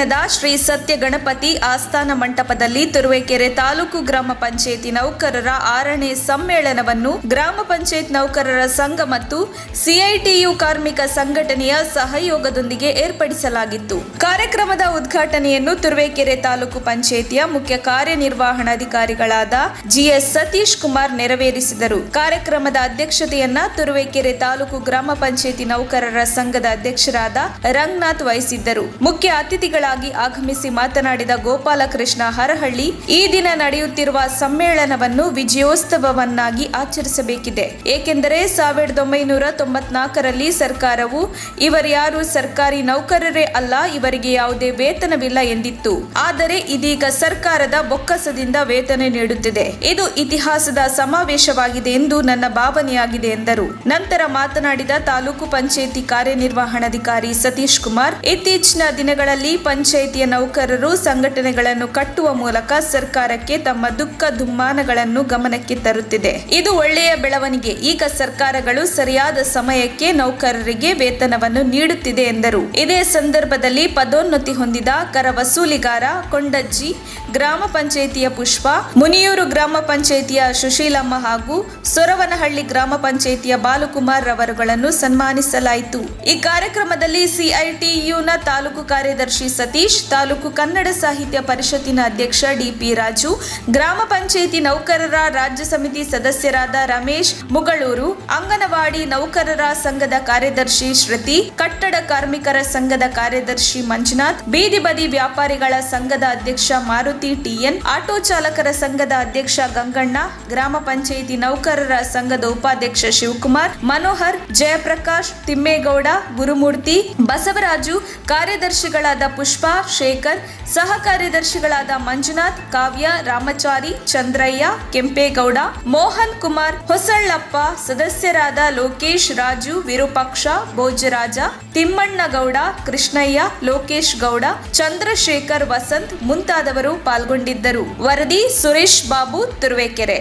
ಪಟ್ಟಣದ ಶ್ರೀ ಸತ್ಯ ಗಣಪತಿ ಆಸ್ಥಾನ ಮಂಟಪದಲ್ಲಿ ತುರುವೇಕೆರೆ ತಾಲೂಕು ಗ್ರಾಮ ಪಂಚಾಯಿತಿ ನೌಕರರ 6ನೇ ಸಮ್ಮೇಳನವನ್ನು ಗ್ರಾಮ ಪಂಚಾಯತ್ ನೌಕರರ ಸಂಘ ಮತ್ತು ಸಿಐಟಿಯು ಕಾರ್ಮಿಕ ಸಂಘಟನೆಯ ಸಹಯೋಗದೊಂದಿಗೆ ಏರ್ಪಡಿಸಲಾಗಿತ್ತು. ಕಾರ್ಯಕ್ರಮದ ಉದ್ಘಾಟನೆಯನ್ನು ತುರುವೇಕೆರೆ ತಾಲೂಕು ಪಂಚಾಯಿತಿಯ ಮುಖ್ಯ ಕಾರ್ಯನಿರ್ವಹಣಾಧಿಕಾರಿಗಳಾದ ಜಿಎಸ್ ಸತೀಶ್ ಕುಮಾರ್ ನೆರವೇರಿಸಿದರು. ಕಾರ್ಯಕ್ರಮದ ಅಧ್ಯಕ್ಷತೆಯನ್ನ ತುರುವೇಕೆರೆ ತಾಲೂಕು ಗ್ರಾಮ ಪಂಚಾಯಿತಿ ನೌಕರರ ಸಂಘದ ಅಧ್ಯಕ್ಷರಾದ ರಂಗನಾಥ್ ವಹಿಸಿದ್ದರು. ಮುಖ್ಯ ಅತಿಥಿಗಳಾಗಿ ಆಗಮಿಸಿ ಮಾತನಾಡಿದ ಗೋಪಾಲಕೃಷ್ಣ ಹರಹಳ್ಳಿ, ಈ ದಿನ ನಡೆಯುತ್ತಿರುವ ಸಮ್ಮೇಳನವನ್ನು ವಿಜಯೋತ್ಸವವನ್ನಾಗಿ ಆಚರಿಸಬೇಕಿದೆ. ಏಕೆಂದರೆ 1994ರಲ್ಲಿ ಸರ್ಕಾರವು ಇವರ್ಯಾರು ಸರ್ಕಾರಿ ನೌಕರರೇ ಅಲ್ಲ, ಇವರಿಗೆ ಯಾವುದೇ ವೇತನವಿಲ್ಲ ಎಂದಿತ್ತು. ಆದರೆ ಇದೀಗ ಸರ್ಕಾರದ ಬೊಕ್ಕಸದಿಂದ ವೇತನ ನೀಡುತ್ತಿದೆ. ಇದು ಇತಿಹಾಸದ ಸಮಾವೇಶವಾಗಿದೆ ಎಂದು ನನ್ನ ಭಾವನೆಯಾಗಿದೆ ಎಂದರು. ನಂತರ ಮಾತನಾಡಿದ ತಾಲೂಕು ಪಂಚಾಯಿತಿ ಕಾರ್ಯನಿರ್ವಹಣಾಧಿಕಾರಿ ಸತೀಶ್ ಕುಮಾರ್, ಇತ್ತೀಚಿನ ದಿನಗಳಲ್ಲಿ ಪಂಚಾಯಿತಿಯ ನೌಕರರು ಸಂಘಟನೆಗಳನ್ನು ಕಟ್ಟುವ ಮೂಲಕ ಸರ್ಕಾರಕ್ಕೆ ತಮ್ಮ ದುಃಖ ದುಮ್ಮಾನಗಳನ್ನು ಗಮನಕ್ಕೆ ತರುತ್ತಿದೆ. ಇದು ಒಳ್ಳೆಯ ಬೆಳವಣಿಗೆ. ಈಗ ಸರ್ಕಾರಗಳು ಸರಿಯಾದ ಸಮಯಕ್ಕೆ ನೌಕರರಿಗೆ ವೇತನವನ್ನು ನೀಡುತ್ತಿದೆ ಎಂದರು. ಇದೇ ಸಂದರ್ಭದಲ್ಲಿ ಪದೋನ್ನತಿ ಹೊಂದಿದ ಕರ ವಸೂಲಿಗಾರ ಕೊಂಡಜ್ಜಿ, ಗ್ರಾಮ ಪಂಚಾಯಿತಿಯ ಪುಷ್ಪ, ಮುನಿಯೂರು ಗ್ರಾಮ ಪಂಚಾಯಿತಿಯ ಸುಶೀಲಮ್ಮ ಹಾಗೂ ಸೊರವನಹಳ್ಳಿ ಗ್ರಾಮ ಪಂಚಾಯಿತಿಯ ಬಾಲುಕುಮಾರ್ ರವರುಗಳನ್ನು ಸನ್ಮಾನಿಸಲಾಯಿತು. ಈ ಕಾರ್ಯಕ್ರಮದಲ್ಲಿ ಸಿಐಟಿಯುನ ತಾಲೂಕು ಕಾರ್ಯದರ್ಶಿ ಸತೀಶ್, ತಾಲೂಕು ಕನ್ನಡ ಸಾಹಿತ್ಯ ಪರಿಷತ್ತಿನ ಅಧ್ಯಕ್ಷ ಡಿಪಿ ರಾಜು, ಗ್ರಾಮ ಪಂಚಾಯಿತಿ ನೌಕರರ ರಾಜ್ಯ ಸಮಿತಿ ಸದಸ್ಯರಾದ ರಮೇಶ್ ಮುಗಳೂರು, ಅಂಗನವಾಡಿ ನೌಕರರ ಸಂಘದ ಕಾರ್ಯದರ್ಶಿ ಶ್ರುತಿ, ಕಟ್ಟಡ ಕಾರ್ಮಿಕರ ಸಂಘದ ಕಾರ್ಯದರ್ಶಿ ಮಂಜುನಾಥ್, ಬೀದಿ ಬದಿ ವ್ಯಾಪಾರಿಗಳ ಸಂಘದ ಅಧ್ಯಕ್ಷ ಮಾರುತಿ ಟಿಎನ್, ಆಟೋ ಚಾಲಕರ ಸಂಘದ ಅಧ್ಯಕ್ಷ ಗಂಗಣ್ಣ, ಗ್ರಾಮ ಪಂಚಾಯಿತಿ ನೌಕರರ ಸಂಘದ ಉಪಾಧ್ಯಕ್ಷ ಶಿವಕುಮಾರ್, ಮನೋಹರ್, ಜಯಪ್ರಕಾಶ್, ತಿಮ್ಮೇಗೌಡ, ಗುರುಮೂರ್ತಿ, ಬಸವರಾಜು, ಕಾರ್ಯದರ್ಶಿಗಳಾದ ಪುಷ್ಪಾ, ಶೇಖರ್, ಸಹ ಕಾರ್ಯದರ್ಶಿಗಳಾದ ಮಂಜುನಾಥ್, ಕಾವ್ಯ, ರಾಮಚಾರಿ, ಚಂದ್ರಯ್ಯ, ಕೆಂಪೇಗೌಡ, ಮೋಹನ್ ಕುಮಾರ್, ಹೊಸಳ್ಳಪ್ಪ, ಸದಸ್ಯರಾದ ಲೋಕೇಶ್, ರಾಜು, ವಿರೂಪಾಕ್ಷ, ಭೋಜರಾಜ, ತಿಮ್ಮಣ್ಣಗೌಡ, ಕೃಷ್ಣಯ್ಯ, ಲೋಕೇಶ್ ಗೌಡ, ಚಂದ್ರಶೇಖರ್, ವಸಂತ್ ಮುಂತಾದವರು ಪಾಲ್ಗೊಂಡಿದ್ದರು. ವರದಿ ಸುರೇಶ್ ಬಾಬು, ತುರುವೇಕೆರೆ.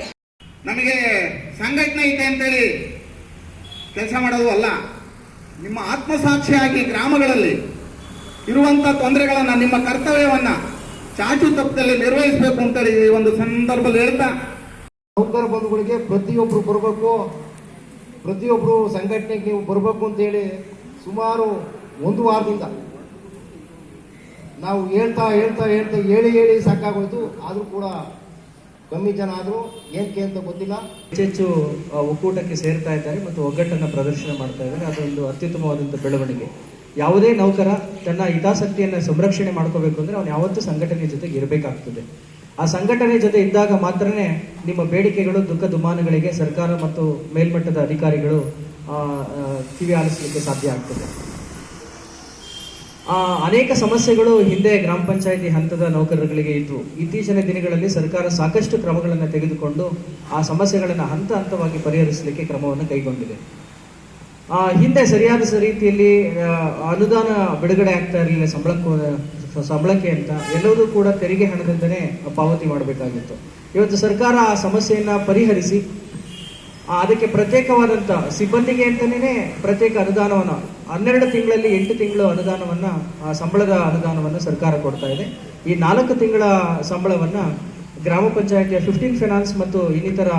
ನಮಗೆ ಸಂಘಟನೆ ಇದೆ ಅಂತೇಳಿ ಕೆಲಸ ಮಾಡೋದು ಅಲ್ಲ, ನಿಮ್ಮ ಆತ್ಮಸಾಕ್ಷಿಯಾಗಿ ಗ್ರಾಮಗಳಲ್ಲಿ ಇರುವಂತ ತೊಂದರೆಗಳನ್ನ, ನಿಮ್ಮ ಕರ್ತವ್ಯವನ್ನ ಚಾಚು ತಪ್ಪದಲ್ಲಿ ನಿರ್ವಹಿಸಬೇಕು ಅಂತೇಳಿ ಈ ಒಂದು ಸಂದರ್ಭದಲ್ಲಿ ಹೇಳ್ತಾ, ನೌಕರ ಬಂಧುಗಳಿಗೆ ಪ್ರತಿಯೊಬ್ರು ಬರಬೇಕು, ಪ್ರತಿಯೊಬ್ರು ಸಂಘಟನೆಗೆ ನೀವು ಬರಬೇಕು ಅಂತೇಳಿ ಸುಮಾರು 1 ವಾರದಿಂದ ನಾವು ಹೇಳ್ತಾ ಹೇಳಿ ಸಾಕಾಗೋಯ್ತು. ಆದರೂ ಕೂಡ ಕಮ್ಮಿ ಜನ ಆದರೂ ಏನಕ್ಕೆ ಅಂತ ಗೊತ್ತಿಲ್ಲ. ಹೆಚ್ಚು ಒಕ್ಕೂಟಕ್ಕೆ ಸೇರ್ತಾ ಇದ್ದಾರೆ ಮತ್ತು ಒಗ್ಗಟ್ಟನ್ನು ಪ್ರದರ್ಶನ ಮಾಡ್ತಾ ಇದ್ದಾರೆ. ಅದೊಂದು ಅತ್ಯುತ್ತಮವಾದಂಥ ಬೆಳವಣಿಗೆ. ಯಾವುದೇ ನೌಕರ ತನ್ನ ಹಿತಾಸಕ್ತಿಯನ್ನು ಸಂರಕ್ಷಣೆ ಮಾಡ್ಕೋಬೇಕು ಅಂದರೆ ಅವನು ಯಾವತ್ತೂ ಸಂಘಟನೆ ಜೊತೆಗೆ ಇರಬೇಕಾಗ್ತದೆ. ಆ ಸಂಘಟನೆ ಜೊತೆ ಇದ್ದಾಗ ಮಾತ್ರನೇ ನಿಮ್ಮ ಬೇಡಿಕೆಗಳು, ದುಃಖ ದುಮ್ಮಾನಗಳಿಗೆ ಸರ್ಕಾರ ಮತ್ತು ಮೇಲ್ಮಟ್ಟದ ಅಧಿಕಾರಿಗಳು ಕಿವಿ ಆಲಿಸಲಿಕ್ಕೆ ಸಾಧ್ಯ ಆಗ್ತದೆ. ಅನೇಕ ಸಮಸ್ಯೆಗಳು ಹಿಂದೆ ಗ್ರಾಮ ಪಂಚಾಯಿತಿ ಹಂತದ ನೌಕರರುಗಳಿಗೆ ಇದ್ವು. ಇತ್ತೀಚಿನ ದಿನಗಳಲ್ಲಿ ಸರ್ಕಾರ ಸಾಕಷ್ಟು ಕ್ರಮಗಳನ್ನು ತೆಗೆದುಕೊಂಡು ಆ ಸಮಸ್ಯೆಗಳನ್ನು ಹಂತ ಹಂತವಾಗಿ ಪರಿಹರಿಸಲಿಕ್ಕೆ ಕ್ರಮವನ್ನು ಕೈಗೊಂಡಿದೆ. ಹಿಂದೆ ಸರಿಯಾದ ರೀತಿಯಲ್ಲಿ ಅನುದಾನ ಬಿಡುಗಡೆ ಆಗ್ತಾ ಇರಲಿಲ್ಲ. ಸಂಬಳಕ್ಕೆ ಅಂತ ಎಲ್ಲವೂ ಕೂಡ ತೆರಿಗೆ ಹಣದಿಂದನೇ ಪಾವತಿ ಮಾಡಬೇಕಾಗಿತ್ತು. ಇವತ್ತು ಸರ್ಕಾರ ಆ ಸಮಸ್ಯೆಯನ್ನು ಪರಿಹರಿಸಿ ಅದಕ್ಕೆ ಪ್ರತ್ಯೇಕವಾದಂಥ ಸಿಬ್ಬಂದಿಗೆ ಅಂತಲೇ ಪ್ರತ್ಯೇಕ ಅನುದಾನವನ್ನು 12 ತಿಂಗಳಲ್ಲಿ 8 ತಿಂಗಳು ಅನುದಾನವನ್ನು, ಸಂಬಳದ ಅನುದಾನವನ್ನು ಸರ್ಕಾರ ಕೊಡ್ತಾ ಇದೆ. ಈ 4 ತಿಂಗಳ ಸಂಬಳವನ್ನು ಗ್ರಾಮ ಪಂಚಾಯಿತಿಯ 15 ಫೈನಾನ್ಸ್ ಮತ್ತು ಇನ್ನಿತರ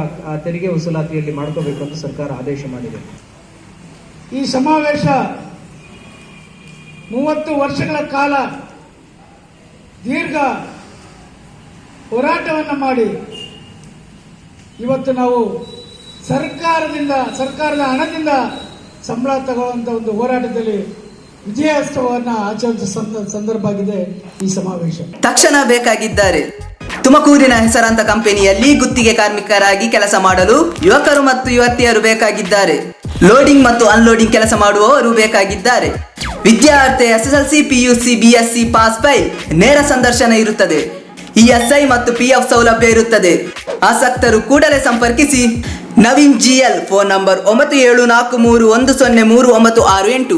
ತೆರಿಗೆ ವಸೂಲಾತಿಯಲ್ಲಿ ಮಾಡ್ಕೋಬೇಕು ಅಂತ ಸರ್ಕಾರ ಆದೇಶ ಮಾಡಿದೆ. ಈ ಸಮಾವೇಶ 30 ವರ್ಷಗಳ ಕಾಲ ದೀರ್ಘ ಹೋರಾಟವನ್ನು ಮಾಡಿ ಇವತ್ತು ನಾವು ಸರ್ಕಾರದ ಹಣದಿಂದ ಸಂಬಳ ತಗೊಳ್ಳುವಂತ ಒಂದು ಹೋರಾಟದಲ್ಲಿ ವಿಜಯೋತ್ಸವವನ್ನು ಆಚರಿಸುವ ಸಂದರ್ಭ ಆಗಿದೆ ಈ ಸಮಾವೇಶ. ತಕ್ಷಣ ಬೇಕಾಗಿದ್ದಾರೆ. ತುಮಕೂರಿನ ಹೆಸರಾಂತ ಕಂಪನಿಯಲ್ಲಿ ಗುತ್ತಿಗೆ ಕಾರ್ಮಿಕರಾಗಿ ಕೆಲಸ ಮಾಡಲು ಯುವಕರು ಮತ್ತು ಯುವತಿಯರು ಬೇಕಾಗಿದ್ದಾರೆ. ಲೋಡಿಂಗ್ ಮತ್ತು ಅನ್ಲೋಡಿಂಗ್ ಕೆಲಸ ಮಾಡುವವರು ಬೇಕಾಗಿದ್ದಾರೆ. ವಿದ್ಯಾರ್ಥಿ SSLC, PUC, BSc pass by ನೇರ ಸಂದರ್ಶನ ಇರುತ್ತದೆ. ESI ಮತ್ತು PF ಸೌಲಭ್ಯ ಇರುತ್ತದೆ. ಆಸಕ್ತರು ಕೂಡಲೇ ಸಂಪರ್ಕಿಸಿ. Naveen GL, phone number 9743103968.